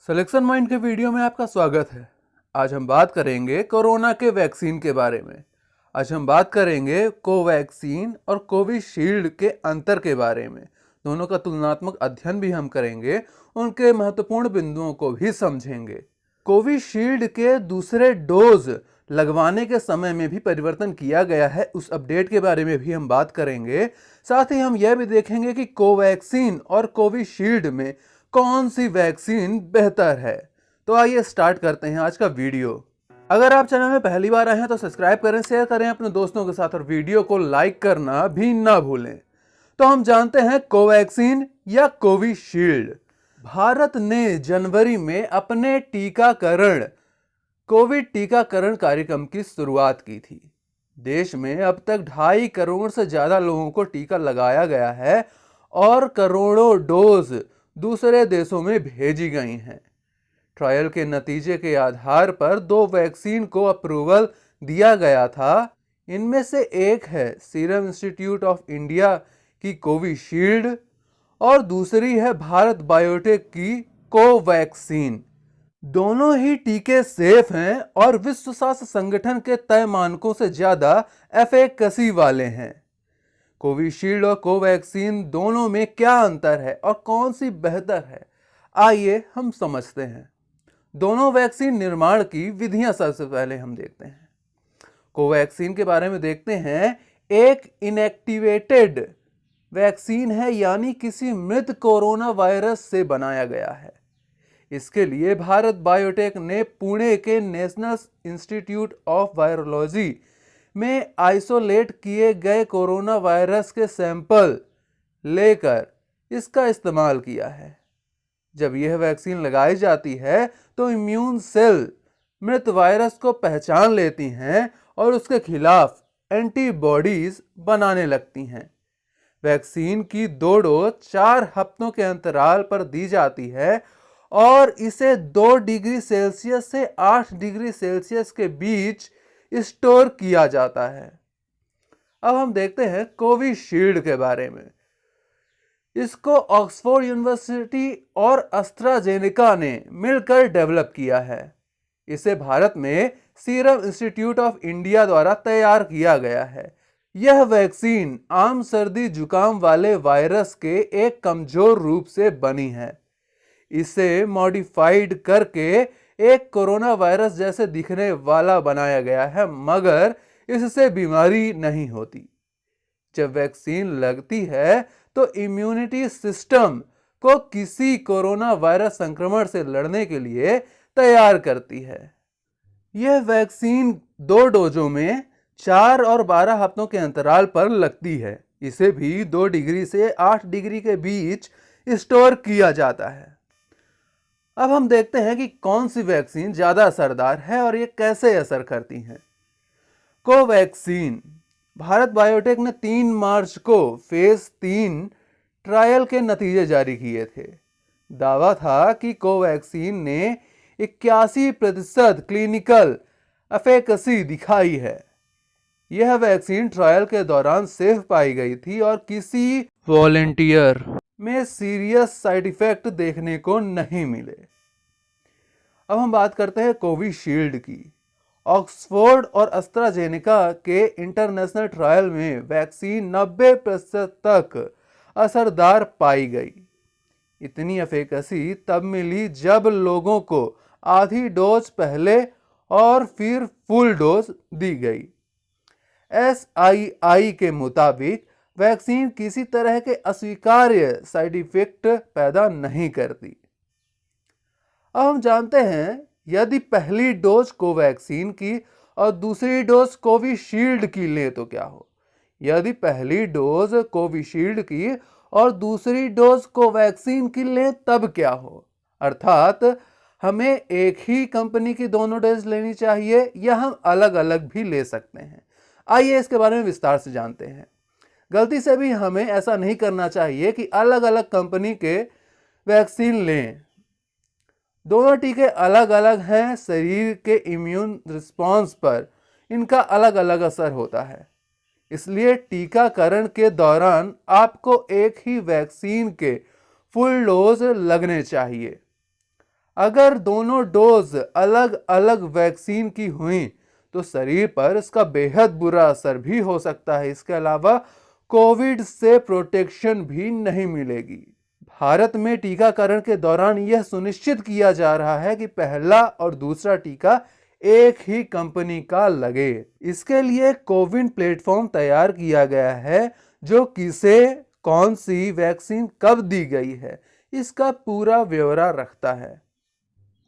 Selection mind के video में आपका स्वागत है। आज हम बात करेंगे कोरोना के वैक्सीन के बारे में। आज हम बात करेंगे कोवैक्सीन और कोविशील्ड के अंतर के बारे में। दोनों का तुलनात्मक अध्ययन भी हम करेंगे, उनके महत्वपूर्ण बिंदुओं को भी समझेंगे। कोविशील्ड के दूसरे डोज लगवाने के समय में भी परिवर्तन किया गया है, उस अपडेट के बारे में भी हम बात करेंगे। साथ ही हम यह भी देखेंगे कि कोवैक्सीन और कोविशील्ड में कौन सी वैक्सीन बेहतर है। तो आइए स्टार्ट करते हैं आज का वीडियो। अगर आप चैनल में पहली बार आए हैं तो सब्सक्राइब करें, शेयर करें अपने दोस्तों के साथ और वीडियो को लाइक करना भी ना भूलें। तो हम जानते हैं कोवैक्सीन या कोविशील्ड। भारत ने जनवरी में अपने कोविड टीकाकरण कार्यक्रम की शुरुआत की थी। देश में अब तक 2.5 करोड़ से ज्यादा लोगों को टीका लगाया गया है और करोड़ों डोज दूसरे देशों में भेजी गई हैं। ट्रायल के नतीजे के आधार पर 2 वैक्सीन को अप्रूवल दिया गया था। इनमें से एक है सीरम इंस्टीट्यूट ऑफ इंडिया की कोविशील्ड और दूसरी है भारत बायोटेक की कोवैक्सीन। दोनों ही टीके सेफ हैं और विश्व स्वास्थ्य संगठन के तय मानकों से ज्यादा एफिकेसी वाले हैं। कोविशील्ड और कोवैक्सीन दोनों में क्या अंतर है और कौन सी बेहतर है, आइए हम समझते हैं। दोनों वैक्सीन निर्माण की विधियां सबसे पहले हम देखते हैं। कोवैक्सीन के बारे में देखते हैं। एक इनएक्टिवेटेड वैक्सीन है, यानी किसी मृत कोरोना वायरस से बनाया गया है। इसके लिए भारत बायोटेक ने पुणे के नेशनल इंस्टीट्यूट ऑफ वायरोलॉजी में आइसोलेट किए गए कोरोना वायरस के सैंपल लेकर इसका इस्तेमाल किया है। जब यह वैक्सीन लगाई जाती है तो इम्यून सेल मृत वायरस को पहचान लेती हैं और उसके खिलाफ एंटीबॉडीज बनाने लगती हैं। वैक्सीन की 2 डोज 4 हफ्तों के अंतराल पर दी जाती है और इसे 2 डिग्री सेल्सियस से 8 डिग्री सेल्सियस के बीच स्टोर किया जाता है। अब हम देखते हैं कोविशील्ड के बारे में। इसको ऑक्सफोर्ड यूनिवर्सिटी और एस्ट्राजेनेका ने मिलकर डेवलप किया है। इसे भारत में सीरम इंस्टीट्यूट ऑफ इंडिया द्वारा तैयार किया गया है। यह वैक्सीन आम सर्दी जुकाम वाले वायरस के एक कमजोर रूप से बनी है। इसे मॉडिफाइड करके एक कोरोना वायरस जैसे दिखने वाला बनाया गया है, मगर इससे बीमारी नहीं होती। जब वैक्सीन लगती है तो इम्यूनिटी सिस्टम को किसी कोरोना वायरस संक्रमण से लड़ने के लिए तैयार करती है। यह वैक्सीन 2 डोजों में 4 और 12 हफ्तों के अंतराल पर लगती है। इसे भी 2 डिग्री से 8 डिग्री के बीच स्टोर किया जाता है। अब हम देखते हैं कि कौन सी वैक्सीन ज्यादा असरदार है और ये कैसे असर करती हैं। कोवैक्सीन। भारत बायोटेक ने 3 मार्च को फेज 3 ट्रायल के नतीजे जारी किए थे। दावा था कि कोवैक्सीन ने 81% क्लिनिकल एफिकेसी दिखाई है। यह वैक्सीन ट्रायल के दौरान सेफ पाई गई थी और किसी वॉलेंटियर में सीरियस साइड इफेक्ट देखने को नहीं मिले। अब हम बात करते हैं कोविशील्ड की। ऑक्सफोर्ड और एस्ट्राजेनेका के इंटरनेशनल ट्रायल में वैक्सीन 90% तक असरदार पाई गई। इतनी एफिकेसी तब मिली जब लोगों को आधी डोज पहले और फिर फुल डोज दी गई। SII के मुताबिक वैक्सीन किसी तरह के अस्वीकार्य साइड इफेक्ट पैदा नहीं करती। अब हम जानते हैं यदि पहली डोज कोवैक्सीन की और दूसरी डोज कोविशील्ड की लें तो क्या हो। यदि पहली डोज कोविशील्ड की और दूसरी डोज कोवैक्सीन की लें तब क्या हो। अर्थात हमें एक ही कंपनी की दोनों डोज लेनी चाहिए या हम अलग अलग भी ले सकते हैं। आइए इसके बारे में विस्तार से जानते हैं। गलती से भी हमें ऐसा नहीं करना चाहिए कि अलग अलग कंपनी के वैक्सीन लें। दोनों टीके अलग अलग हैं, शरीर के इम्यून रिस्पॉन्स पर इनका अलग अलग असर होता है। इसलिए टीकाकरण के दौरान आपको एक ही वैक्सीन के फुल डोज लगने चाहिए। अगर दोनों डोज अलग अलग वैक्सीन की हुई तो शरीर पर इसका बेहद बुरा असर भी हो सकता है। इसके अलावा कोविड से प्रोटेक्शन भी नहीं मिलेगी। भारत में टीकाकरण के दौरान यह सुनिश्चित किया जा रहा है कि पहला और दूसरा टीका एक ही कंपनी का लगे। इसके लिए कोविन प्लेटफॉर्म तैयार किया गया है जो किसे कौन सी वैक्सीन कब दी गई है इसका पूरा ब्यौरा रखता है।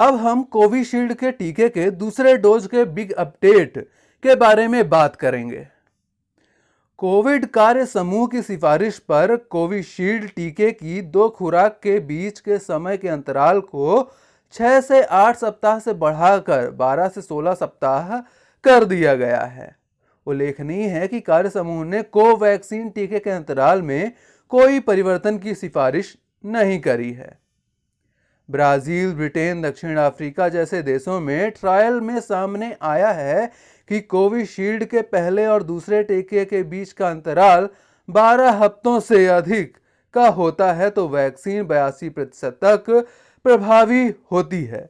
अब हम कोविशील्ड के टीके के दूसरे डोज के बिग अपडेट के बारे में बात करेंगे। कोविड कार्य समूह की सिफारिश पर कोविशील्ड टीके की 2 खुराक के बीच के समय के अंतराल को 6 से 8 सप्ताह से बढ़ाकर 12 से 16 सप्ताह कर दिया गया है। उल्लेखनीय है कि कार्य समूह ने कोवैक्सीन टीके के अंतराल में कोई परिवर्तन की सिफारिश नहीं करी है। ब्राजील, ब्रिटेन, दक्षिण अफ्रीका जैसे देशों में ट्रायल में सामने आया है कि कोविशील्ड के पहले और दूसरे टीके के बीच का अंतराल 12 हफ्तों से अधिक का होता है तो वैक्सीन 82% तक प्रभावी होती है,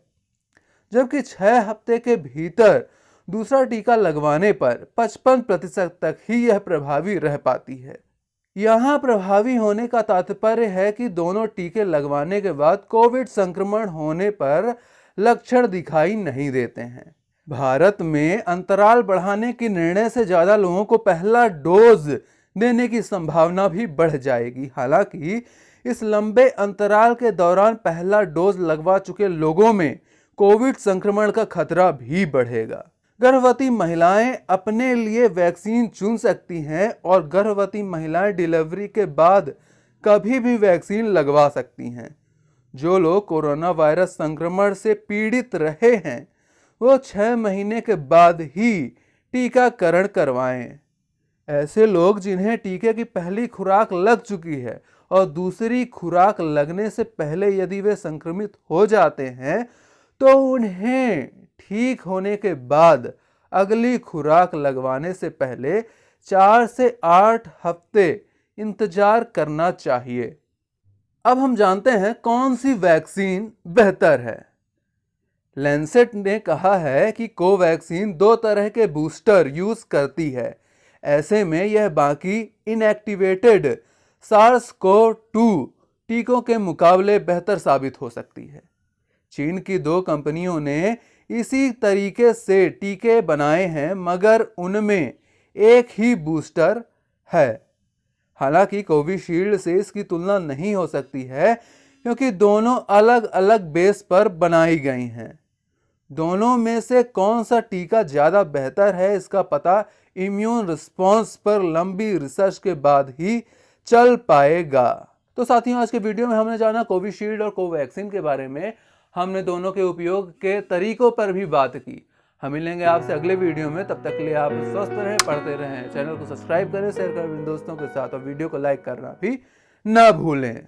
जबकि 6 हफ्ते के भीतर दूसरा टीका लगवाने पर 55% तक ही यह प्रभावी रह पाती है। यहाँ प्रभावी होने का तात्पर्य है कि दोनों टीके लगवाने के बाद कोविड संक्रमण होने पर लक्षण दिखाई नहीं देते हैं। भारत में अंतराल बढ़ाने के निर्णय से ज्यादा लोगों को पहला डोज देने की संभावना भी बढ़ जाएगी। हालांकि इस लंबे अंतराल के दौरान पहला डोज लगवा चुके लोगों में कोविड संक्रमण का खतरा भी बढ़ेगा। गर्भवती महिलाएं अपने लिए वैक्सीन चुन सकती हैं और गर्भवती महिलाएं डिलीवरी के बाद कभी भी वैक्सीन लगवा सकती हैं। जो लोग कोरोना वायरस संक्रमण से पीड़ित रहे हैं वो 6 महीने के बाद ही टीकाकरण करवाएं। ऐसे लोग जिन्हें टीके की पहली खुराक लग चुकी है और दूसरी खुराक लगने से पहले यदि वे संक्रमित हो जाते हैं तो उन्हें ठीक होने के बाद अगली खुराक लगवाने से पहले 4 से 8 हफ्ते इंतजार करना चाहिए। अब हम जानते हैं कौन सी वैक्सीन बेहतर है। लैंसेट ने कहा है कि कोवैक्सीन 2 तरह के बूस्टर यूज करती है। ऐसे में यह बाकी इनएक्टिवेटेड SARS-CoV-2 टीकों के मुकाबले बेहतर साबित हो सकती है। चीन की 2 कंपनियों ने इसी तरीके से टीके बनाए हैं मगर उनमें एक ही बूस्टर है। हालांकि कोविशील्ड से इसकी तुलना नहीं हो सकती है क्योंकि दोनों अलग अलग बेस पर बनाई गई हैं। दोनों में से कौन सा टीका ज़्यादा बेहतर है इसका पता इम्यून रिस्पॉन्स पर लंबी रिसर्च के बाद ही चल पाएगा। तो साथियों, आज के वीडियो में हमने जाना कोविशील्ड और कोवैक्सीन के बारे में। हमने दोनों के उपयोग के तरीकों पर भी बात की। हम मिलेंगे आपसे अगले वीडियो में। तब तक के लिए आप स्वस्थ रहें, पढ़ते रहें। चैनल को सब्सक्राइब करें, शेयर करें अपने दोस्तों के साथ और वीडियो को लाइक करना भी ना भूलें।